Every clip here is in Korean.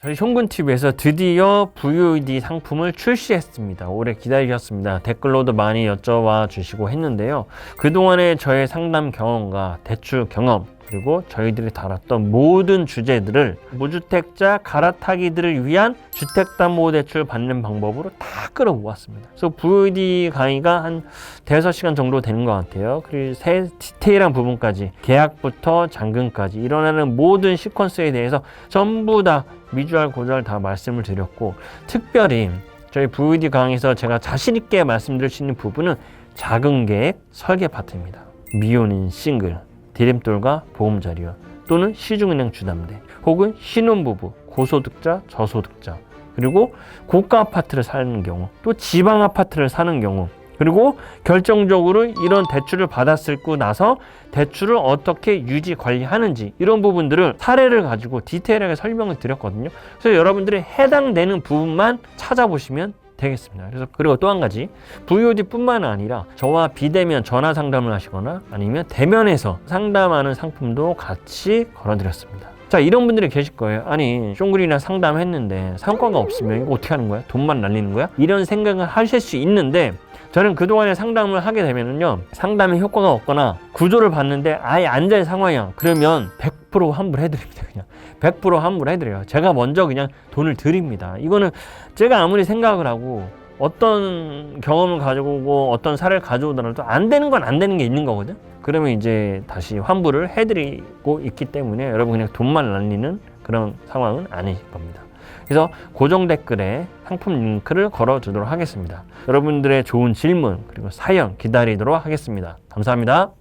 저희 숑군TV에서 드디어 VOD 상품을 출시했습니다. 오래 기다리셨습니다. 댓글로도 많이 여쭤봐 주시고 했는데요. 그동안의 저의 상담 경험과 대출 경험, 그리고 저희들이 다뤘던 모든 주제들을 무주택자 갈아타기들을 위한 주택담보대출 받는 방법으로 다 끌어모았습니다. 그래서 VOD 강의가 한 5시간 정도 되는 것 같아요. 그리고 디테일한 부분까지 계약부터 잔금까지 일어나는 모든 시퀀스에 대해서 전부 다 미주알 고주알 다 말씀을 드렸고, 특별히 저희 VOD 강의에서 제가 자신 있게 말씀드릴 수 있는 부분은 자금계획 설계 파트입니다. 미혼인 싱글, 디딤돌과 보험자료 또는 시중은행 주담대, 혹은 신혼부부, 고소득자, 저소득자, 그리고 고가 아파트를 사는 경우, 또 지방 아파트를 사는 경우, 그리고 결정적으로 이런 대출을 받았고 나서 대출을 어떻게 유지 관리하는지, 이런 부분들을 사례를 가지고 디테일하게 설명을 드렸거든요. 그래서 여러분들이 해당되는 부분만 찾아보시면 되겠습니다. 그래서 그리고 또 한 가지, VOD뿐만 아니라 저와 비대면 전화 상담을 하시거나 아니면 대면에서 상담하는 상품도 같이 걸어드렸습니다. 자, 이런 분들이 계실 거예요. 아니, 숑글이나 상담했는데 성과가 없으면 이거 어떻게 하는 거야? 돈만 날리는 거야? 이런 생각을 하실 수 있는데, 저는 그동안에 상담을 하게 되면은요, 상담에 효과가 없거나 구조를 봤는데 아예 안 될 상황이야. 그러면 100% 환불해드립니다. 그냥 100% 환불해드려요. 제가 먼저 그냥 돈을 드립니다. 이거는 제가 아무리 생각을 하고 어떤 경험을 가지고 어떤 사례를 가져오더라도 안 되는 건 안 되는 게 있는 거거든. 그러면 이제 다시 환불을 해드리고 있기 때문에 여러분 그냥 돈만 날리는 그런 상황은 아니실 겁니다. 그래서 고정 댓글에 상품 링크를 걸어두도록 하겠습니다. 여러분들의 좋은 질문 그리고 사연 기다리도록 하겠습니다. 감사합니다.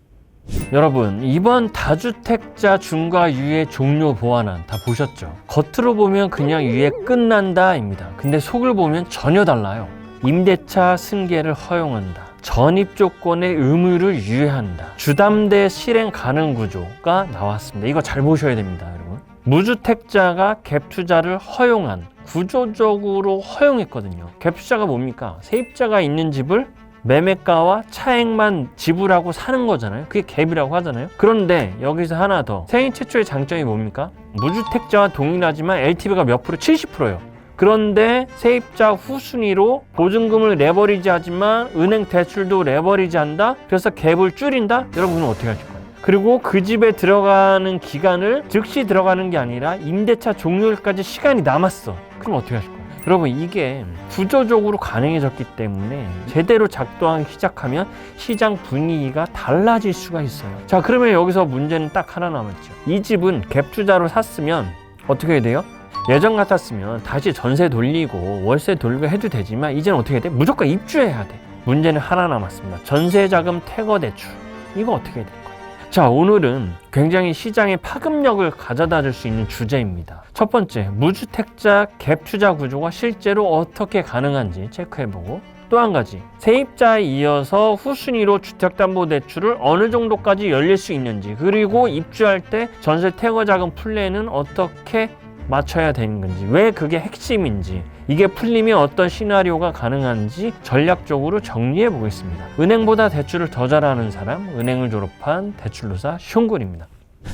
여러분, 이번 다주택자 중과 유예 종료 보완안 다 보셨죠? 겉으로 보면 그냥 유예 끝난다 입니다. 근데 속을 보면 전혀 달라요. 임대차 승계를 허용한다, 전입 조건의 의무를 유예한다, 주담대 실행 가능 구조가 나왔습니다. 이거 잘 보셔야 됩니다, 여러분. 무주택자가 갭 투자를 허용한, 구조적으로 허용했거든요. 갭 투자가 뭡니까? 세입자가 있는 집을 매매가와 차액만 지불하고 사는 거잖아요. 그게 갭이라고 하잖아요. 그런데 여기서 하나 더, 세인 최초의 장점이 뭡니까? 무주택자와 동일하지만 LTV가 몇 프로? 70%예요. 그런데 세입자 후순위로 보증금을 레버리지 하지만 은행 대출도 레버리지 한다? 그래서 갭을 줄인다? 여러분은 어떻게 하실 거예요? 그리고 그 집에 들어가는 기간을 즉시 들어가는 게 아니라 임대차 종료일까지 시간이 남았어. 그럼 어떻게 하실 거예요? 여러분, 이게 구조적으로 가능해졌기 때문에 제대로 작동하기 시작하면 시장 분위기가 달라질 수가 있어요. 자, 그러면 여기서 문제는 딱 하나 남았죠. 이 집은 갭 투자로 샀으면 어떻게 해야 돼요? 예전 같았으면 다시 전세 돌리고 월세 돌리고 해도 되지만 이제는 어떻게 해야 돼? 무조건 입주해야 돼. 문제는 하나 남았습니다. 전세자금 퇴거 대출. 이거 어떻게 해야 될까요? 자, 오늘은 굉장히 시장에 파급력을 가져다 줄 수 있는 주제입니다. 첫 번째, 무주택자 갭 투자 구조가 실제로 어떻게 가능한지 체크해보고, 또 한 가지, 세입자에 이어서 후순위로 주택담보대출을 어느 정도까지 열릴 수 있는지, 그리고 입주할 때 전세 퇴거자금 플랜은 어떻게 맞춰야 되는 건지, 왜 그게 핵심인지, 이게 풀리면 어떤 시나리오가 가능한지 전략적으로 정리해 보겠습니다. 은행보다 대출을 더 잘하는 사람, 은행을 졸업한 대출로사 숑군입니다.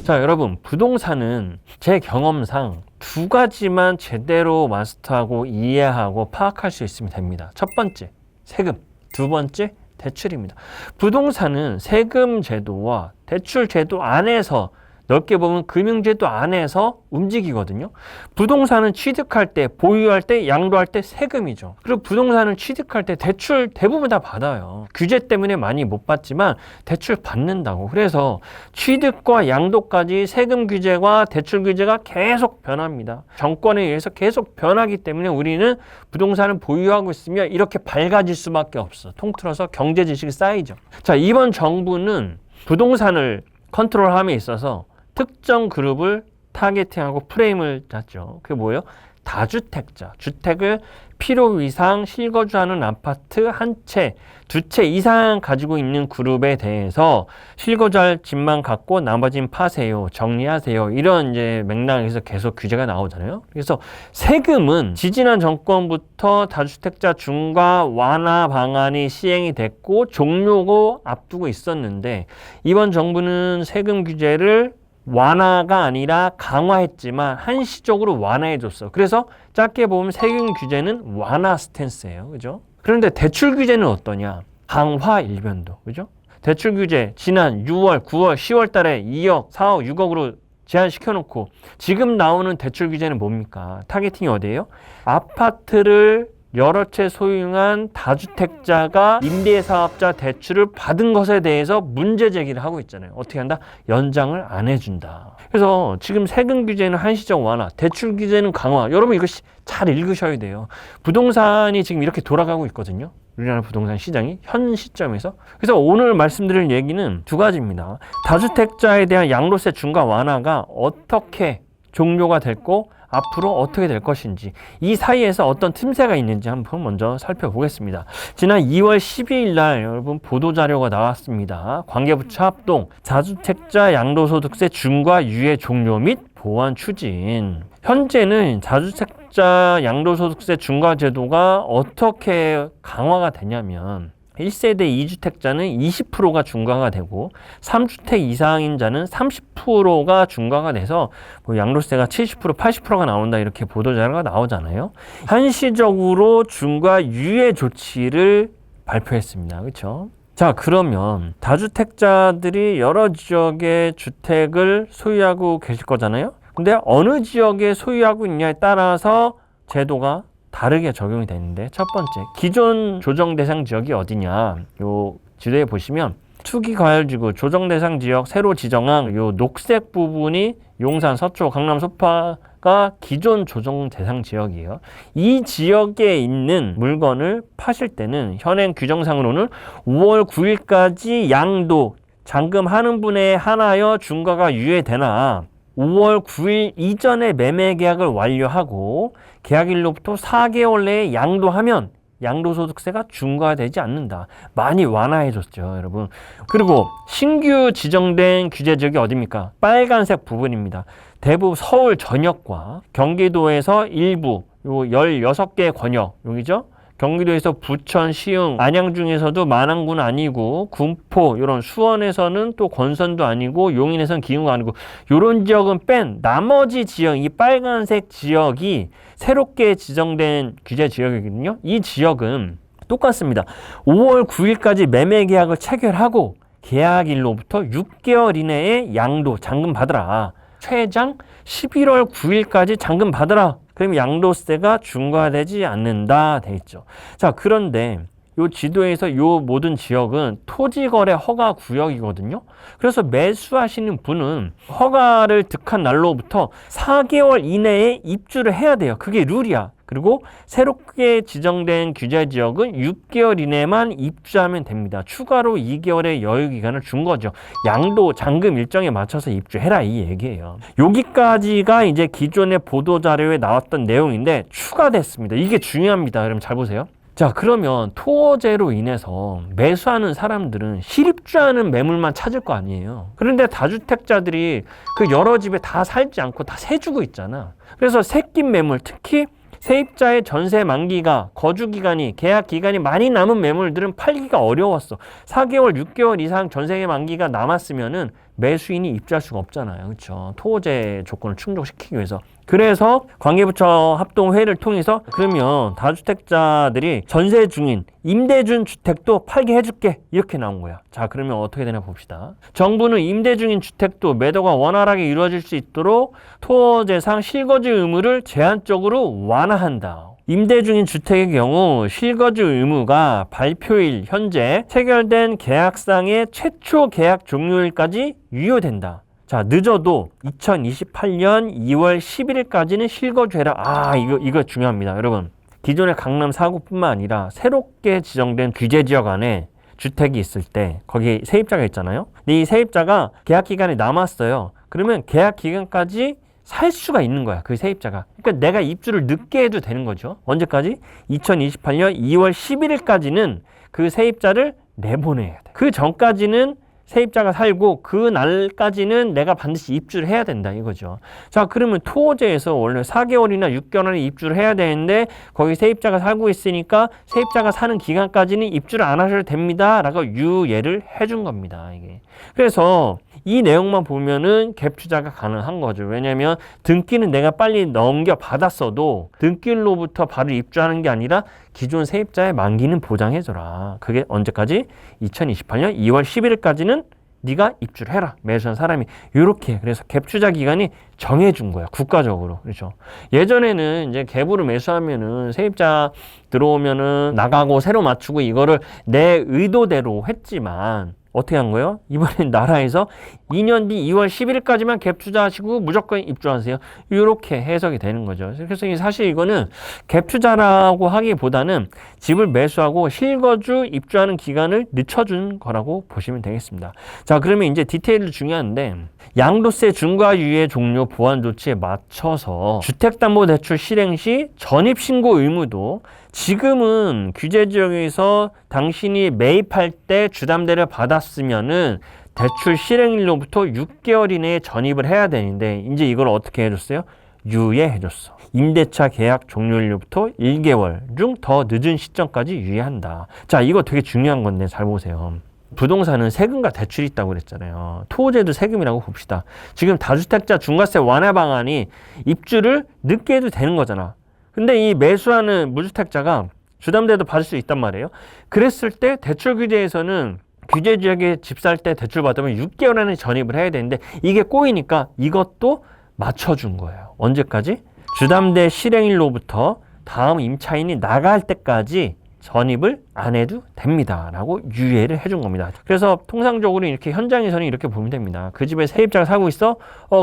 자, 여러분, 부동산은 제 경험상 두 가지만 제대로 마스터하고 이해하고 파악할 수 있으면 됩니다. 첫 번째, 세금. 두 번째, 대출입니다. 부동산은 세금 제도와 대출 제도 안에서, 넓게 보면 금융제도 안에서 움직이거든요. 부동산은 취득할 때, 보유할 때, 양도할 때 세금이죠. 그리고 부동산을 취득할 때 대출 대부분 다 받아요. 규제 때문에 많이 못 받지만 대출 받는다고. 그래서 취득과 양도까지 세금 규제와 대출 규제가 계속 변합니다. 정권에 의해서 계속 변하기 때문에 우리는 부동산을 보유하고 있으면 이렇게 밝아질 수밖에 없어. 통틀어서 경제 지식이 쌓이죠. 자, 이번 정부는 부동산을 컨트롤함에 있어서 특정 그룹을 타겟팅하고 프레임을 짰죠. 그게 뭐예요? 다주택자, 주택을 필요 이상 실거주하는 아파트 한 채, 두 채 이상 가지고 있는 그룹에 대해서 실거주할 집만 갖고 나머지는 파세요, 정리하세요, 이런 이제 맥락에서 계속 규제가 나오잖아요. 그래서 세금은 지지난 정권부터 다주택자 중과 완화 방안이 시행이 됐고 종료고 앞두고 있었는데, 이번 정부는 세금 규제를 완화가 아니라 강화했지만 한시적으로 완화해줬어. 그래서 짧게 보면 세금 규제는 완화 스탠스예요. 그죠? 그런데 대출 규제는 어떠냐? 강화 일변도. 그죠? 대출 규제 지난 6월, 9월, 10월 달에 2억, 4억, 6억으로 제한시켜놓고 지금 나오는 대출 규제는 뭡니까? 타겟팅이 어디예요? 아파트를 여러 채 소유한 다주택자가 임대사업자 대출을 받은 것에 대해서 문제 제기를 하고 있잖아요. 어떻게 한다? 연장을 안 해준다. 그래서 지금 세금 규제는 한시적 완화, 대출 규제는 강화. 여러분 이거 잘 읽으셔야 돼요. 부동산이 지금 이렇게 돌아가고 있거든요. 우리나라 부동산 시장이 현 시점에서. 그래서 오늘 말씀드릴 얘기는 두 가지입니다. 다주택자에 대한 양도세 중과 완화가 어떻게 종료가 됐고 앞으로 어떻게 될 것인지, 이 사이에서 어떤 틈새가 있는지 한번 먼저 살펴보겠습니다. 지난 2월 12일 날 여러분 보도자료가 나왔습니다. 관계부처 합동 다주택자 양도소득세 중과 유예 종료 및 보완 추진. 현재는 다주택자 양도소득세 중과 제도가 어떻게 강화가 되냐면 1세대 2주택자는 20%가 중과가 되고 3주택 이상인 자는 30%가 중과가 돼서 뭐 양도세가 70%, 80%가 나온다 이렇게 보도자료가 나오잖아요. 한시적으로 중과 유예 조치를 발표했습니다. 그렇죠? 자, 그러면 다주택자들이 여러 지역의 주택을 소유하고 계실 거잖아요. 근데 어느 지역에 소유하고 있냐에 따라서 제도가 다르게 적용이 되는데, 첫 번째, 기존 조정 대상 지역이 어디냐? 요 지도에 보시면 투기과열지구 조정 대상 지역 새로 지정한 요 녹색 부분이 용산, 서초, 강남, 소파가 기존 조정 대상 지역이에요. 이 지역에 있는 물건을 파실 때는 현행 규정상으로는 5월 9일까지 양도 잔금하는 분에 한하여 중과가 유예되나 5월 9일 이전에 매매 계약을 완료하고 계약일로부터 4개월 내에 양도하면 양도소득세가 중과되지 않는다. 많이 완화해줬죠, 여러분. 그리고 신규 지정된 규제 지역이 어디입니까? 빨간색 부분입니다. 대부분 서울 전역과 경기도에서 일부 요 16개 권역, 여기죠? 경기도에서 부천, 시흥, 안양 중에서도 만안군 아니고 군포, 이런 수원에서는 또 권선도 아니고 용인에서는 기흥도 아니고 이런 지역은 뺀 나머지 지역, 이 빨간색 지역이 새롭게 지정된 규제 지역이거든요. 이 지역은 똑같습니다. 5월 9일까지 매매 계약을 체결하고 계약일로부터 6개월 이내에 양도, 잔금 받으라. 최장 11월 9일까지 잔금 받으라. 그럼 양도세가 중과되지 않는다 돼 있죠. 자, 그런데 요 지도에서 요 모든 지역은 토지거래 허가 구역이거든요. 그래서 매수하시는 분은 허가를 득한 날로부터 4개월 이내에 입주를 해야 돼요. 그게 룰이야. 그리고 새롭게 지정된 규제 지역은 6개월 이내만 입주하면 됩니다. 추가로 2개월의 여유기간을 준 거죠. 양도, 잔금 일정에 맞춰서 입주해라 이 얘기예요. 여기까지가 이제 기존의 보도자료에 나왔던 내용인데 추가됐습니다. 이게 중요합니다. 여러분 잘 보세요. 자, 그러면 토어제로 인해서 매수하는 사람들은 실입주하는 매물만 찾을 거 아니에요. 그런데 다주택자들이 그 여러 집에 다 살지 않고 다 세주고 있잖아. 그래서 새낀 매물, 특히 세입자의 전세 만기가, 거주기간이, 계약기간이 많이 남은 매물들은 팔기가 어려웠어. 4개월, 6개월 이상 전세 만기가 남았으면은 매수인이 입주할 수가 없잖아요. 그렇죠? 토호제 조건을 충족시키기 위해서. 그래서 관계부처 합동회의를 통해서 그러면 다주택자들이 전세 중인 임대 중 주택도 팔게 해줄게 이렇게 나온 거야. 자, 그러면 어떻게 되나 봅시다. 정부는 임대 중인 주택도 매도가 원활하게 이루어질 수 있도록 토지상 실거주 의무를 제한적으로 완화한다. 임대 중인 주택의 경우 실거주 의무가 발표일 현재 체결된 계약상의 최초 계약 종료일까지 유효된다. 자, 늦어도 2028년 2월 11일까지는 실거주해라. 이거 중요합니다. 여러분, 기존의 강남 4구뿐만 아니라 새롭게 지정된 규제 지역 안에 주택이 있을 때 거기에 세입자가 있잖아요. 근데 이 세입자가 계약 기간이 남았어요. 그러면 계약 기간까지 살 수가 있는 거야, 그 세입자가. 그러니까 내가 입주를 늦게 해도 되는 거죠. 언제까지? 2028년 2월 11일까지는 그 세입자를 내보내야 돼. 그 전까지는 세입자가 살고 그 날까지는 내가 반드시 입주를 해야 된다 이거죠. 자, 그러면 토지에서 원래 4개월이나 6개월에 입주를 해야 되는데 거기 세입자가 살고 있으니까 세입자가 사는 기간까지는 입주를 안 하셔도 됩니다 라고 유예를 해준 겁니다. 이게. 그래서 이 내용만 보면은 갭 투자가 가능한 거죠. 왜냐면 등기는 내가 빨리 넘겨받았어도 등기일로부터 바로 입주하는 게 아니라 기존 세입자의 만기는 보장해줘라. 그게 언제까지? 2028년 2월 11일까지는 네가 입주를 해라. 매수한 사람이. 이렇게. 그래서 갭 투자 기간이 정해준 거야. 국가적으로. 그렇죠. 예전에는 이제 갭으로 매수하면은 세입자 들어오면은 나가고 새로 맞추고 이거를 내 의도대로 했지만 어떻게 한 거예요? 이번엔 나라에서 2년 뒤 2월 11일까지만 갭 투자하시고 무조건 입주하세요. 이렇게 해석이 되는 거죠. 그래서 사실 이거는 갭 투자라고 하기보다는 집을 매수하고 실거주 입주하는 기간을 늦춰준 거라고 보시면 되겠습니다. 자, 그러면 이제 디테일이 중요한데 양도세 중과 유예 종료 보완 조치에 맞춰서 주택담보대출 실행 시 전입신고 의무도 지금은 규제지역에서 당신이 매입할 때 주담대를 받았으면은 대출 실행일로부터 6개월 이내에 전입을 해야 되는데 이제 이걸 어떻게 해줬어요? 유예해줬어. 임대차 계약 종료일로부터 1개월 중 더 늦은 시점까지 유예한다. 자, 이거 되게 중요한 건데 잘 보세요. 부동산은 세금과 대출이 있다고 그랬잖아요. 토지에도 세금이라고 봅시다. 지금 다주택자 중과세 완화 방안이 입주를 늦게 해도 되는 거잖아. 근데 이 매수하는 무주택자가 주담대도 받을 수 있단 말이에요. 그랬을 때 대출 규제에서는 규제 지역에 집 살 때 대출 받으면 6개월 안에 전입을 해야 되는데 이게 꼬이니까 이것도 맞춰준 거예요. 언제까지? 주담대 실행일로부터 다음 임차인이 나갈 때까지 전입을 안 해도 됩니다 라고 유예를 해준 겁니다. 그래서 통상적으로 이렇게 현장에서는 이렇게 보면 됩니다. 그 집에 세입자가 살고 있어?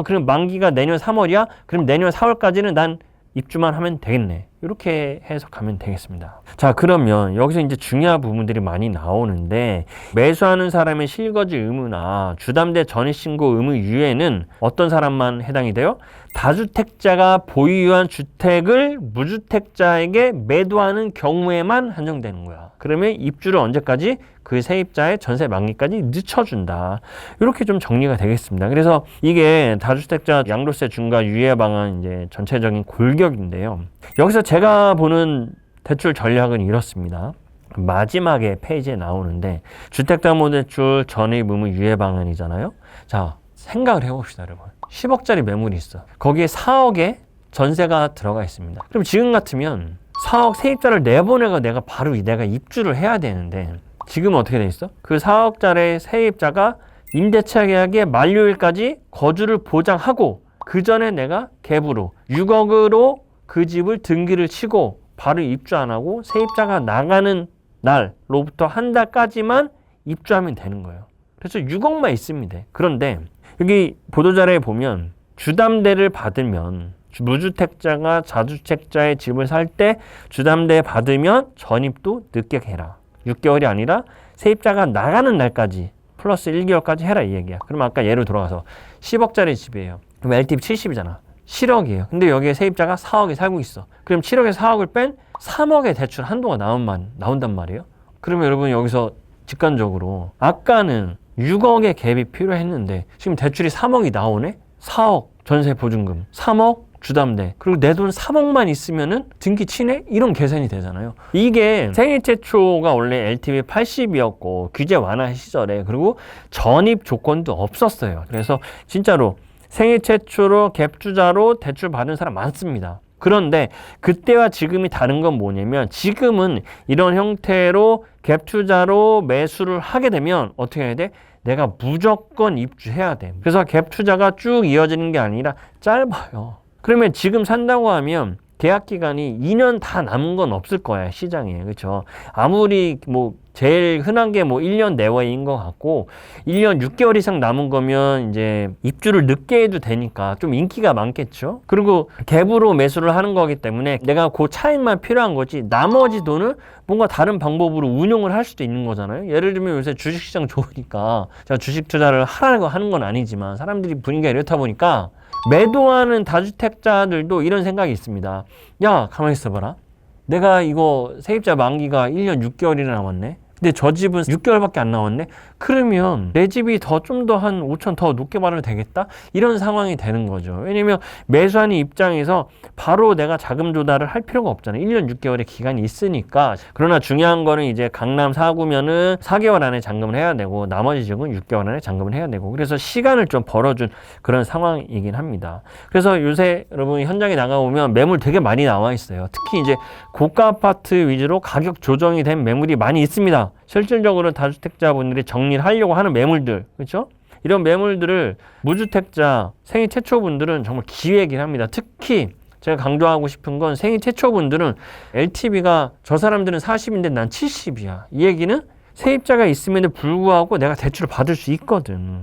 그럼 만기가 내년 3월이야? 그럼 내년 4월까지는 난 입주만 하면 되겠네. 이렇게 해석하면 되겠습니다. 자, 그러면 여기서 이제 중요한 부분들이 많이 나오는데 매수하는 사람의 실거주 의무나 주담대 전입신고 의무 유예는 어떤 사람만 해당이 돼요? 다주택자가 보유한 주택을 무주택자에게 매도하는 경우에만 한정되는 거야. 그러면 입주를 언제까지? 그 세입자의 전세 만기까지 늦춰준다. 이렇게 좀 정리가 되겠습니다. 그래서 이게 다주택자 양도세 중과 유예 방안 이제 전체적인 골격인데요. 여기서 제가 보는 대출 전략은 이렇습니다. 마지막에 페이지에 나오는데 주택담보대출 전입 의무 유예 방안이잖아요. 자, 생각을 해봅시다, 여러분. 10억짜리 매물이 있어. 거기에 4억의 전세가 들어가 있습니다. 그럼 지금 같으면 4억 세입자를 내보내고 내가 입주를 해야 되는데 지금 어떻게 돼 있어? 그 4억짜리 세입자가 임대차 계약의 만료일까지 거주를 보장하고 그 전에 내가 갭으로 6억으로 그 집을 등기를 치고 바로 입주 안 하고 세입자가 나가는 날로부터 한 달까지만 입주하면 되는 거예요. 그래서 6억만 있으면 돼. 그런데 여기 보도자료에 보면 주담대를 받으면 무주택자가 자주택자의 집을 살 때 주담대 받으면 전입도 늦게 해라. 6개월이 아니라 세입자가 나가는 날까지 플러스 1개월까지 해라 이 얘기야. 그럼 아까 예로 들어가서 10억짜리 집이에요. 그럼 LTV 70이잖아. 7억이에요. 근데 여기에 세입자가 4억에 살고 있어. 그럼 7억에 4억을 뺀 3억의 대출 한도가 나온단 말이에요. 그러면 여러분 여기서 직관적으로 아까는 6억의 갭이 필요했는데 지금 대출이 3억이 나오네? 4억 전세 보증금, 3억 주담대, 그리고 내 돈 3억만 있으면은 등기 치네? 이런 계산이 되잖아요. 이게 생애 최초가 원래 LTV 80이었고 규제 완화 시절에 그리고 전입 조건도 없었어요. 그래서 진짜로 생애 최초로 갭 투자로 대출 받은 사람 많습니다. 그런데 그때와 지금이 다른 건 뭐냐면 지금은 이런 형태로 갭 투자로 매수를 하게 되면 어떻게 해야 돼? 내가 무조건 입주해야 돼. 그래서 갭 투자가 쭉 이어지는 게 아니라 짧아요. 그러면 지금 산다고 하면 계약 기간이 2년 다 남은 건 없을 거야, 시장에. 그렇죠? 아무리 제일 흔한 게 1년 내외인 것 같고 1년 6개월 이상 남은 거면 이제 입주를 늦게 해도 되니까 좀 인기가 많겠죠. 그리고 갭으로 매수를 하는 거기 때문에 내가 그 차익만 필요한 거지 나머지 돈을 뭔가 다른 방법으로 운용을 할 수도 있는 거잖아요. 예를 들면 요새 주식시장 좋으니까 제가 주식 투자를 하라고 하는 건 아니지만 사람들이 분위기가 이렇다 보니까 매도하는 다주택자들도 이런 생각이 있습니다. 야, 가만히 있어봐라. 내가 이거 세입자 만기가 1년 6개월이나 남았네. 근데 저 집은 6개월밖에 안 나왔네? 그러면 내 집이 좀 더 한 5천 더 높게 받아도 되겠다? 이런 상황이 되는 거죠. 왜냐면 매수하는 입장에서 바로 내가 자금 조달을 할 필요가 없잖아요. 1년 6개월의 기간이 있으니까. 그러나 중요한 거는 이제 강남 4구면은 4개월 안에 잔금을 해야 되고 나머지 지역은 6개월 안에 잔금을 해야 되고 그래서 시간을 좀 벌어준 그런 상황이긴 합니다. 그래서 요새 여러분 현장에 나가보면 매물 되게 많이 나와 있어요. 특히 이제 고가 아파트 위주로 가격 조정이 된 매물이 많이 있습니다. 실질적으로 다주택자분들이 정리를 하려고 하는 매물들, 그렇죠? 이런 매물들을 무주택자 생애 최초분들은 정말 기회이긴 합니다. 특히 제가 강조하고 싶은 건 생애 최초분들은 LTV가 저 사람들은 40인데 난 70이야. 이 얘기는 세입자가 있음에도 불구하고 내가 대출을 받을 수 있거든.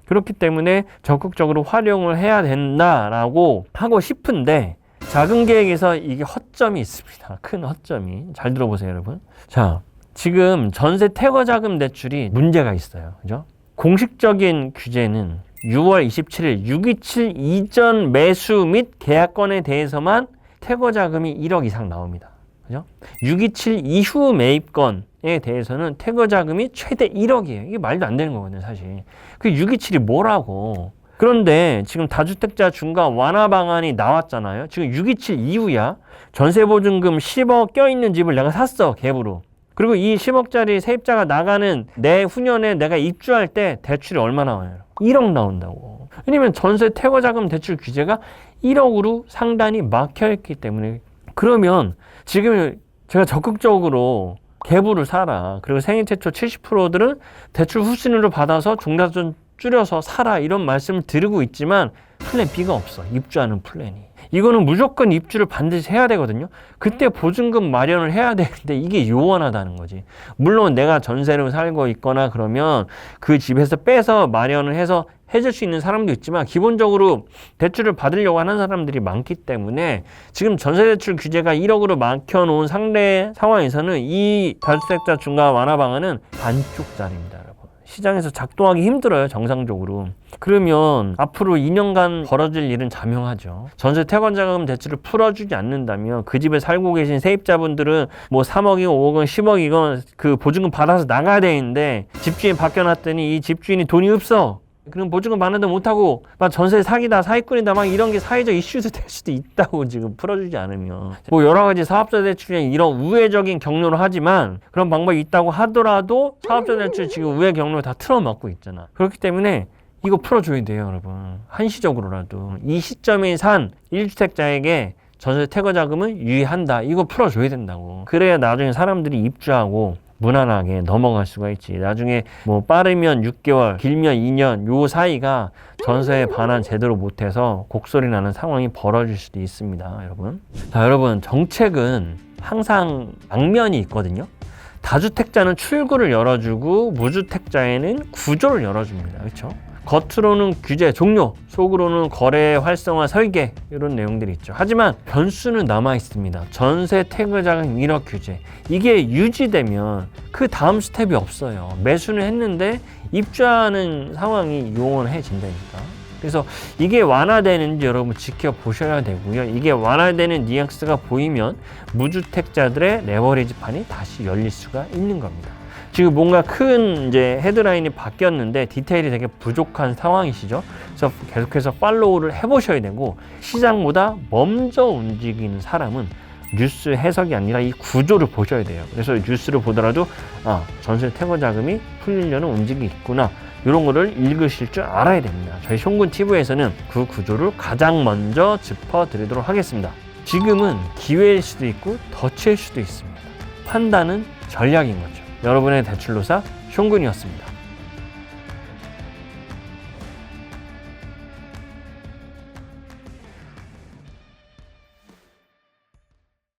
그렇기 때문에 적극적으로 활용을 해야 된다라고 하고 싶은데 자금 계획에서 이게 허점이 있습니다. 큰 허점이. 잘 들어보세요, 여러분. 자, 지금 전세 태거 자금 대출이 문제가 있어요. 그죠? 공식적인 규제는 6월 27일 627 이전 매수 및 계약건에 대해서만 태거 자금이 1억 이상 나옵니다. 그죠? 627 이후 매입건에 대해서는 태거 자금이 최대 1억이에요. 이게 말도 안 되는 거거든요, 사실. 그 627이 뭐라고? 그런데 지금 다주택자 중과 완화 방안이 나왔잖아요. 지금 627 이후야. 전세보증금 10억 껴있는 집을 내가 샀어, 갭으로. 그리고 이 10억짜리 세입자가 나가는 내후년에 내가 입주할 때 대출이 얼마 나와요? 1억 나온다고. 왜냐면 전세 태거자금 대출 규제가 1억으로 상단이 막혀있기 때문에. 그러면 지금 제가 적극적으로 갭으로 사라. 그리고 생애 최초 70%들은 대출 후순위로 받아서 종자좀 줄여서 사라. 이런 말씀을 드리고 있지만 플랜 B가 없어. 입주하는 플랜이. 이거는 무조건 입주를 반드시 해야 되거든요. 그때 보증금 마련을 해야 되는데 이게 요원하다는 거지. 물론 내가 전세로 살고 있거나 그러면 그 집에서 빼서 마련을 해서 해줄 수 있는 사람도 있지만 기본적으로 대출을 받으려고 하는 사람들이 많기 때문에 지금 전세대출 규제가 1억으로 막혀놓은 상대 상황에서는 이 다주택자 중과 완화 방안은 반쪽짜리입니다, 여러분. 시장에서 작동하기 힘들어요, 정상적으로. 그러면 앞으로 2년간 벌어질 일은 자명하죠. 전세 태거자금 대출을 풀어주지 않는다면 그 집에 살고 계신 세입자분들은 뭐 3억이건 5억이건 10억이건 그 보증금 받아서 나가야 되는데 집주인 바뀌어놨더니 이 집주인이 돈이 없어. 그럼 보증금 받는데 못하고 막 전세 사기다, 사기꾼이다, 막 이런 게 사회적 이슈도 될 수도 있다고 지금 풀어주지 않으면. 뭐 여러 가지 사업자 대출에 이런 우회적인 경로를 하지만 그런 방법이 있다고 하더라도 사업자 대출 지금 우회 경로를 다 틀어막고 있잖아. 그렇기 때문에 이거 풀어줘야 돼요, 여러분. 한시적으로라도. 이 시점에 산 1주택자에게 전세 태거 자금은 유의한다. 이거 풀어줘야 된다고. 그래야 나중에 사람들이 입주하고 무난하게 넘어갈 수가 있지. 나중에 뭐 빠르면 6개월, 길면 2년 요 사이가 전세에 반환 제대로 못해서 곡소리 나는 상황이 벌어질 수도 있습니다, 여러분. 자, 여러분, 정책은 항상 양면이 있거든요. 다주택자는 출구를 열어주고 무주택자에는 구조를 열어줍니다. 그렇죠? 겉으로는 규제 종료, 속으로는 거래 활성화 설계 이런 내용들이 있죠. 하지만 변수는 남아 있습니다. 전세 태거자금 1억 규제. 이게 유지되면 그 다음 스텝이 없어요. 매수는 했는데 입주하는 상황이 요원해진다니까. 그래서 이게 완화되는지 여러분 지켜보셔야 되고요. 이게 완화되는 뉘앙스가 보이면 무주택자들의 레버리지 판이 다시 열릴 수가 있는 겁니다. 지금 뭔가 큰 이제 헤드라인이 바뀌었는데 디테일이 되게 부족한 상황이시죠. 그래서 계속해서 팔로우를 해보셔야 되고 시장보다 먼저 움직이는 사람은 뉴스 해석이 아니라 이 구조를 보셔야 돼요. 그래서 뉴스를 보더라도 전세 태거 자금이 풀리려는 움직임이 있구나. 이런 거를 읽으실 줄 알아야 됩니다. 저희 숑군 TV에서는 그 구조를 가장 먼저 짚어드리도록 하겠습니다. 지금은 기회일 수도 있고 덫일 수도 있습니다. 판단은 전략인 거죠. 여러분의 대출로사 숑군이었습니다.